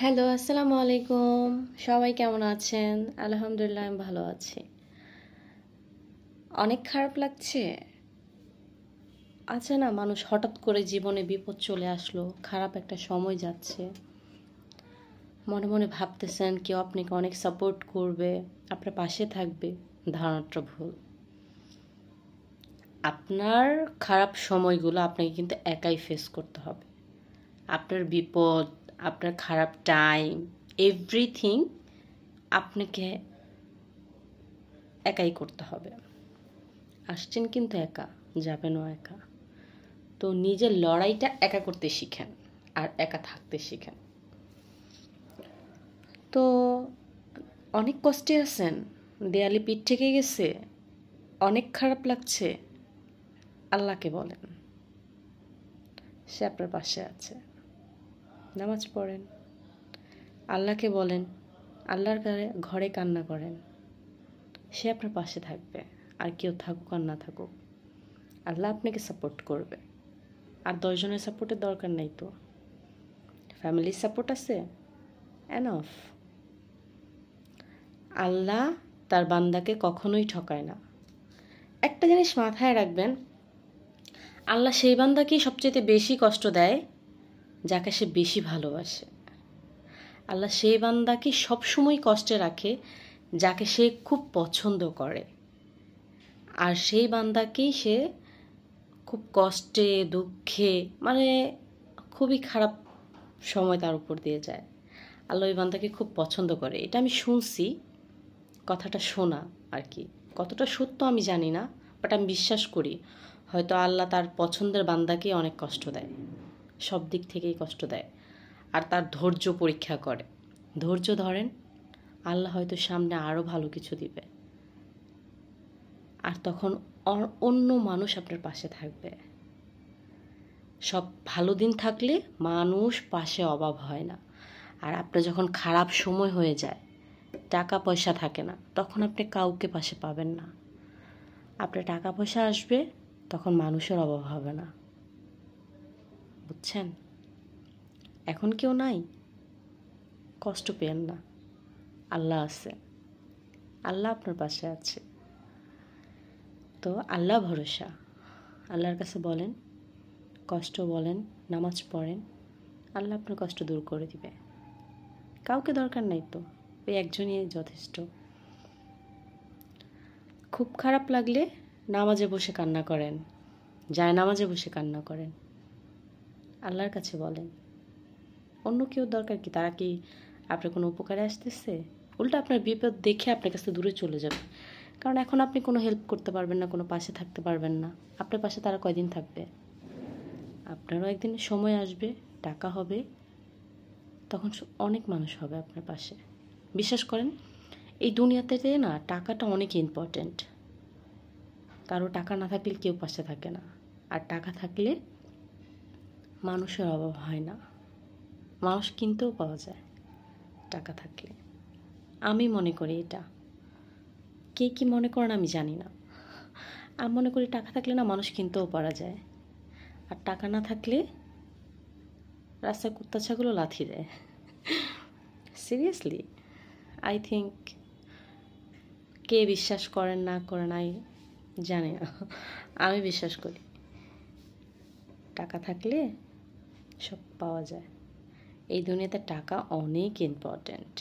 Hello, আসসালামু আলাইকুম। সবাই কেমন আছেন? আলহামদুলিল্লাহ আমি ভালো আছি। অনেক খারাপ লাগছে। আছে না, মানুষ হঠাৎ করে জীবনে বিপদ চলে আসলো, খারাপ একটা সময় যাচ্ছে। মনে মনে ভাবতেছেন কেউ আপনাকে অনেক সাপোর্ট করবে, আপনার পাশে থাকবে। ধারণাটা ভুল। আপনার খারাপ সময়গুলো আপনাকে কিন্তু একাই ফেস করতে হবে। আপনার বিপদ, আপনার খারাপ টাইম, এভরিথিং আপনাকে একাই করতে হবে। আসছেন কিন্তু একা, যাবেনও একা। তো নিজের লড়াইটা একা করতে শিখেন আর একা থাকতে শিখেন। তো অনেক কষ্টে আছেন, দেয়ালে পিঠ থেকে গেছে, অনেক খারাপ লাগছে, আল্লাহকে বলেন, সে আপনার পাশে আছে। নামাজ পড়েন, আল্লাহকে বলেন, আল্লাহর ঘরে কান্না করেন, সে আপনার পাশে থাকবে। আর কেউ থাকুক আর না থাকুক, আল্লাহ আপনাকে সাপোর্ট করবে। আর 10 জনের সাপোর্টের দরকার নাই তো, ফ্যামিলির সাপোর্ট আছে, এনাফ। আল্লাহ তার বান্দাকে কখনোই ঠকায় না। একটা জিনিস মাথায় রাখবেন, আল্লাহ সেই বান্দাকেই সবচেয়ে বেশি কষ্ট দেয় যাকে সে বেশি ভালোবাসে। আল্লাহ সেই বান্দাকে সবসময় কষ্টে রাখে যাকে সে খুব পছন্দ করে। আর সেই বান্দাকেই সে খুব কষ্টে, দুঃখে, মানে খুবই খারাপ সময় তার উপর দিয়ে যায়। আল্লাহ ওই বান্দাকে খুব পছন্দ করে। এটা আমি শুনছি, কথাটা শোনা আর কি। কতটা সত্য আমি জানি না, বাট আমি বিশ্বাস করি হয়তো আল্লাহ তার পছন্দের বান্দাকে অনেক কষ্ট দেয়, সব দিক থেকেই কষ্ট দেয়। আর তার ধৈর্য পরীক্ষা করে। ধৈর্য ধরেন, আল্লাহ হয়তো সামনে আরও ভালো কিছু দিবে। আর তখন অন্য মানুষ আপনার পাশে থাকবে। সব ভালো দিন থাকলে মানুষ পাশে অভাব হয় না। আর আপনার যখন খারাপ সময় হয়ে যায়, টাকা পয়সা থাকে না, তখন আপনি কাউকে পাশে পাবেন না। আপনার টাকা পয়সা আসবে, তখন মানুষের অভাব হবে না। বুঝছেন? এখন কেউ নাই, কষ্ট পেয়েন না, আল্লাহ আছে, আল্লাহ আপনার পাশে আছে। তো আল্লাহ ভরসা, আল্লাহর কাছে বলেন, কষ্ট বলেন, নামাজ পড়েন, আল্লাহ আপনার কষ্ট দূর করে দিবে। কাউকে দরকার নাই তো, ওই একজনই যথেষ্ট। খুব খারাপ লাগলে নামাজে বসে কান্না করেন, যায় নামাজে বসে কান্না করেন, আল্লাহর কাছে বলেন। অন্য কেউ দরকার কি? তারা কি আপনার কোনো উপকারে আসতেছে? উল্টা আপনার বিপদ দেখে আপনার কাছে দূরে চলে যাবে। কারণ এখন আপনি কোনো হেল্প করতে পারবেন না, কোনো পাশে থাকতে পারবেন না। আপনার পাশে তারা কয়দিন থাকবে? আপনারও একদিন সময় আসবে, টাকা হবে, তখন অনেক মানুষ হবে আপনার পাশে। বিশ্বাস করেন, এই দুনিয়াতে না টাকাটা অনেক ইম্পর্ট্যান্ট। কারো টাকা না থাকলে কেউ পাশে থাকে না। আর টাকা থাকলে মানুষের অভাব হয় না, মানুষ কিনতেও পাওয়া যায় টাকা থাকলে। আমি মনে করি এটা, কে কি মনে করেন আমি জানি না। আমি মনে করি টাকা থাকলে না মানুষ কিনতেও পারা যায়। আর টাকা না থাকলে রাস্তায় কুত্তা ছাগলও লাথি দেয়। সিরিয়াসলি, আই থিঙ্ক, কে বিশ্বাস করেন না করেন জানি না, আমি বিশ্বাস করি টাকা থাকলে সব পাওয়া যায়। এই দুনিয়াতে টাকা অনেক ইম্পর্ট্যান্ট।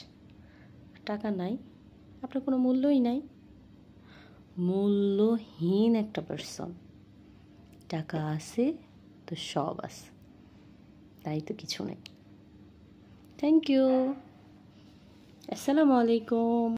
টাকা নাই, আপনার কোনো মূল্যই নাই, মূল্যহীন একটা পার্সন। টাকা আছে তো সব আছে, তাই তো কিছু নেই। থ্যাংক ইউ, আসসালামু আলাইকুম।